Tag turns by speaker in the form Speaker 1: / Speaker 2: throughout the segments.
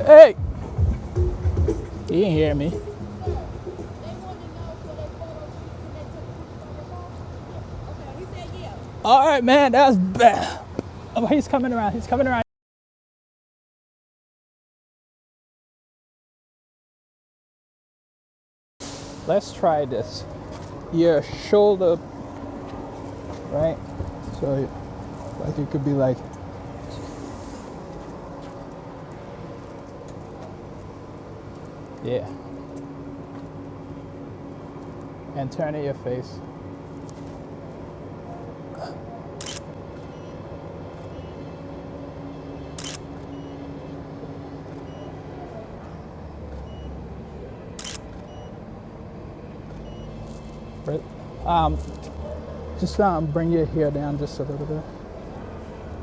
Speaker 1: Hey! He didn't hear me. All right, man, that's bad. Oh, he's coming around. He's coming around. Let's try this. Your shoulder, right? So, like it could be like. Yeah. And turn it your face. Just bring your hair down just a little bit.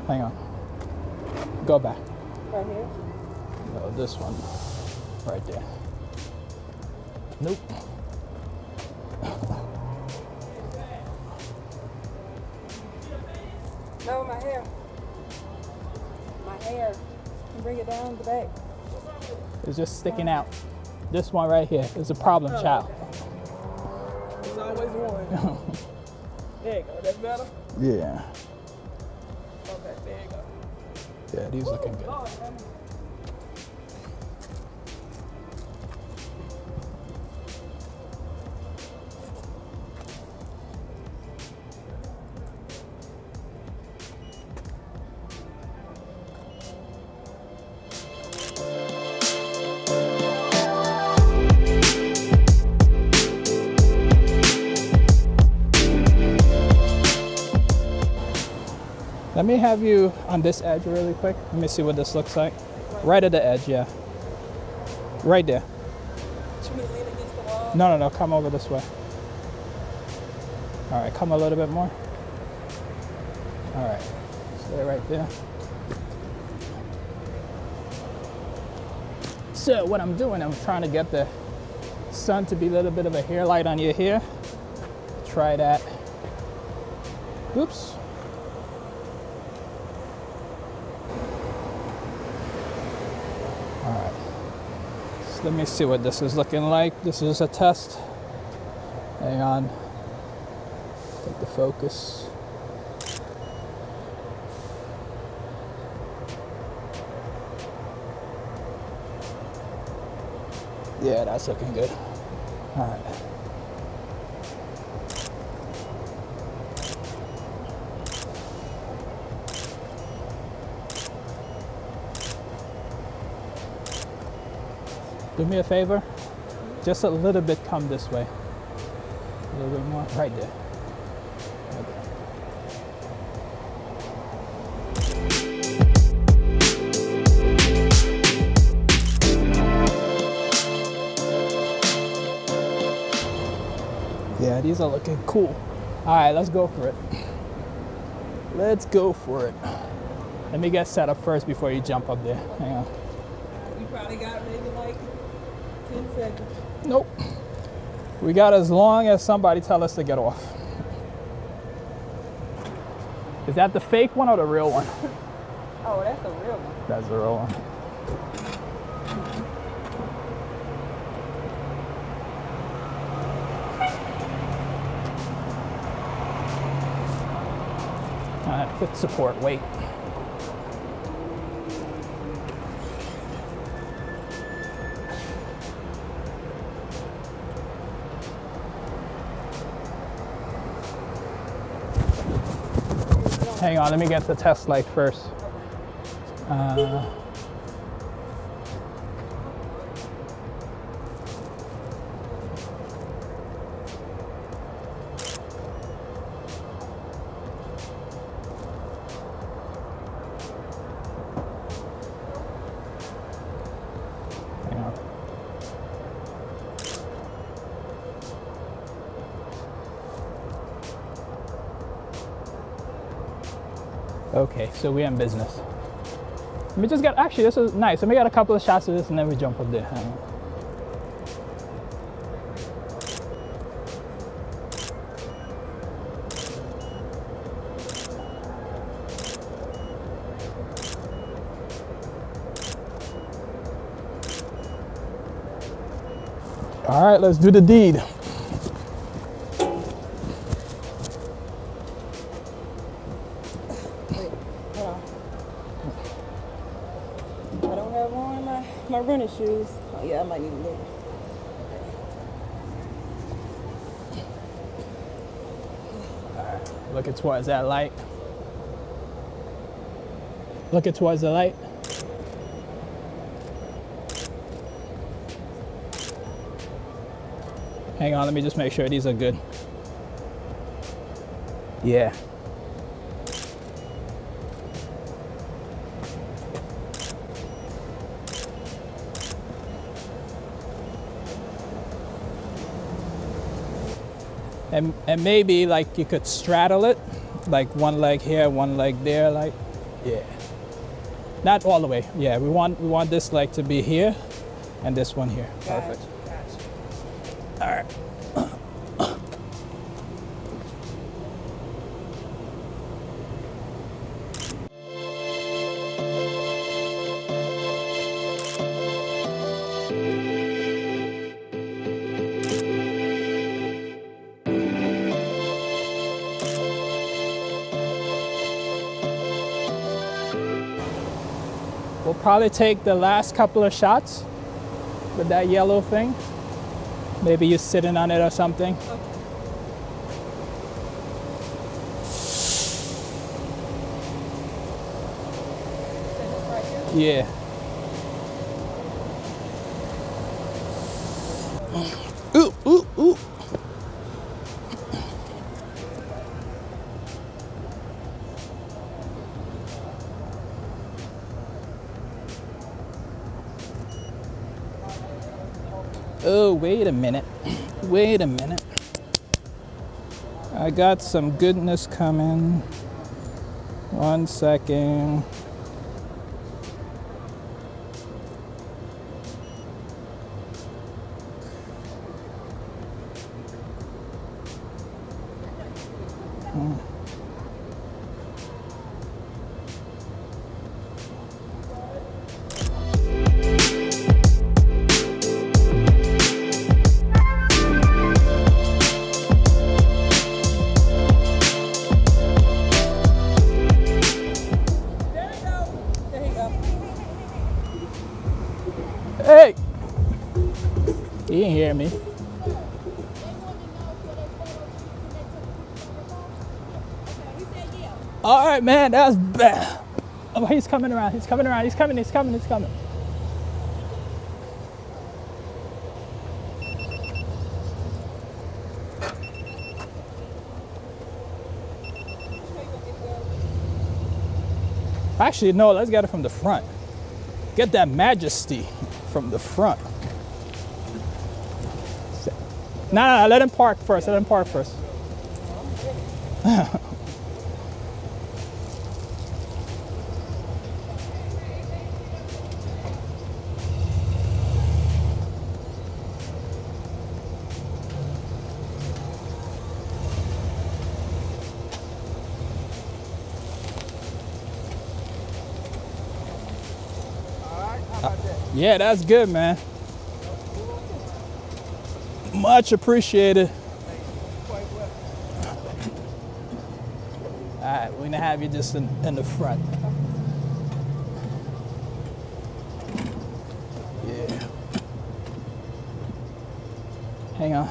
Speaker 1: Hang on. Go back.
Speaker 2: Right here?
Speaker 1: No, this one. Right there. Nope.
Speaker 2: No, my hair. My hair. Bring it down the back.
Speaker 1: It's just sticking out. This one right here is a problem child.
Speaker 2: There's always one. There you go. That's better?
Speaker 1: Yeah.
Speaker 2: Okay, there you go.
Speaker 1: Yeah, these looking good.
Speaker 2: Lord,
Speaker 1: Let me have you on this edge really quick. Let me see what this looks like. Right at the edge, yeah. Right there.
Speaker 2: should we lean against the wall?
Speaker 1: No, come over this way. All right, come a little bit more. All right, stay right there. So what I'm doing, I'm trying to get the sun to be a little bit of a hair light on your hair. Try that. Oops. All right. So let me see what this is looking like. This is a test. Hang on. Get the focus. Yeah, that's looking good. All right. Do me a favor. Just a little bit come this way. A little bit more. Right there. Right there. Yeah, these are looking cool. All right, let's go for it. Let's go for it. Let me get set up first before you jump up there. Hang on.
Speaker 2: You probably got maybe like 10 seconds.
Speaker 1: Nope. We got as long as somebody tell us to get off. Is that the fake one or the real one?
Speaker 2: Oh, that's the real one.
Speaker 1: That's the real one. All right, good support weight. Hang on, let me get the test light first. Hang on. Okay, so we're in business. Let me just get, actually this is nice. Let me get a couple of shots of this and then we jump up there. Hang on. All right, let's do the deed.
Speaker 2: Wait, hold on. I don't have on my running shoes. Oh yeah, I might need a little.
Speaker 1: Looking towards that light. Looking towards the light. Hang on, let me just make sure these are good. Yeah. And maybe like you could straddle it, like one leg here, one leg there, like, yeah. Not all the way. Yeah, we want this leg to be here and this one here. Perfect.
Speaker 2: Gotcha.
Speaker 1: All right. We'll probably take the last couple of shots with that yellow thing. Maybe you're sitting on it or something.
Speaker 2: Okay. Right here?
Speaker 1: Yeah. Ooh, ooh, ooh. Oh, wait a minute. Wait a minute. I got some goodness coming. 1 second.
Speaker 2: There you go.
Speaker 1: Hey! He didn't hear me. All right, man, that's bad. Oh, he's coming around. He's coming around. He's coming. He's coming. He's coming. Actually, no, let's get it from the front. Get that majesty from the front. Nah, let him park first. Let him park first. Yeah, that's good, man. Much appreciated. All right, we're gonna have you just in the front. Yeah. Hang on.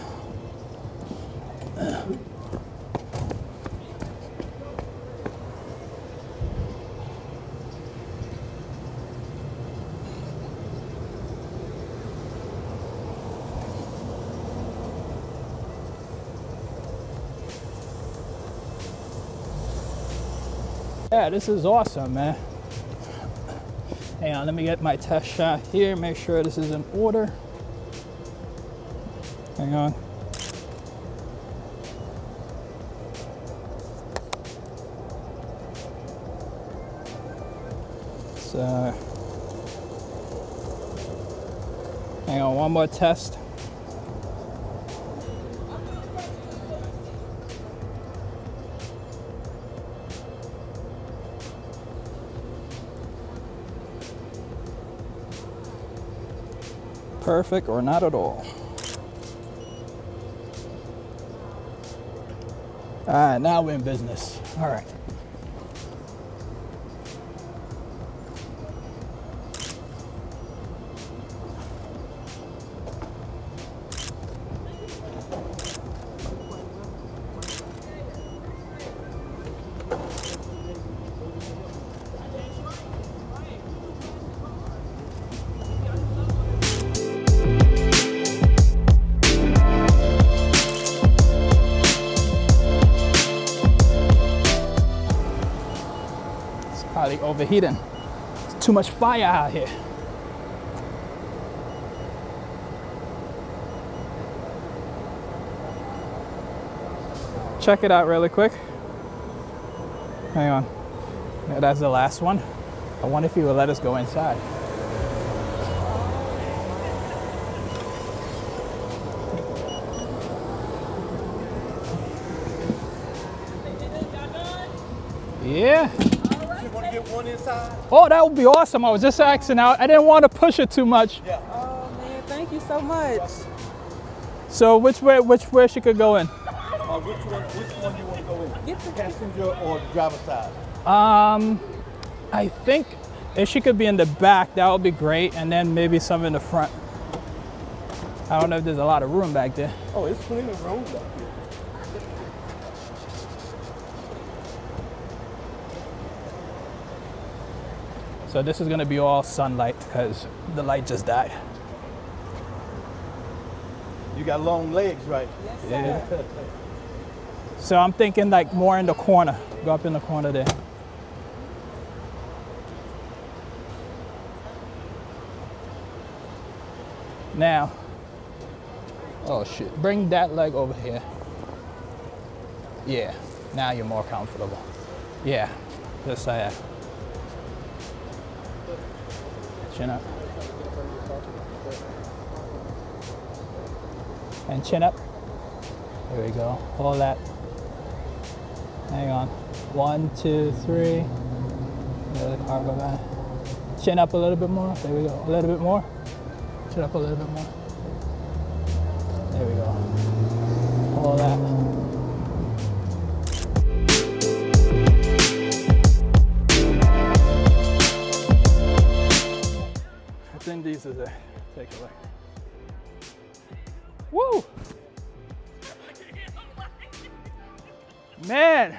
Speaker 1: Yeah, this is awesome, man. Hang on, let me get my test shot here, make sure this is in order. Hang on. So, hang on, one more test. Perfect or not at all. All right, now we're in business. All right. Probably overheating. It's too much fire out here. Check it out really quick. Hang on. Yeah, that's the last one. I wonder if he will let us go inside. Yeah.
Speaker 3: One inside?
Speaker 1: Oh, that would be awesome. I was just asking out. I didn't want to push it too much.
Speaker 3: Yeah.
Speaker 2: Oh man, thank you so much.
Speaker 1: So which way she could go in?
Speaker 3: Which one do you want to go in?
Speaker 2: Get the
Speaker 3: Passenger or the driver's side?
Speaker 1: I think if she could be in the back, that would be great, and then maybe some in the front. I don't know if there's a lot of room back there.
Speaker 3: Oh, it's plenty of room back here.
Speaker 1: So this is gonna be all sunlight because the light just died.
Speaker 3: You got long legs, right?
Speaker 2: yes, sir.
Speaker 1: Yeah. So I'm thinking like more in the corner. Go up in the corner there. Now, oh shit, bring that leg over here. Yeah, now you're more comfortable. Yeah, just like that. Chin up. And chin up. There we go. Hold that. Hang on. 1, 2, 3. Let the car go by. Chin up a little bit more. There we go. A little bit more. Chin up a little bit more. There we go. Hold that. I think these is a takeaway. Woo! Man!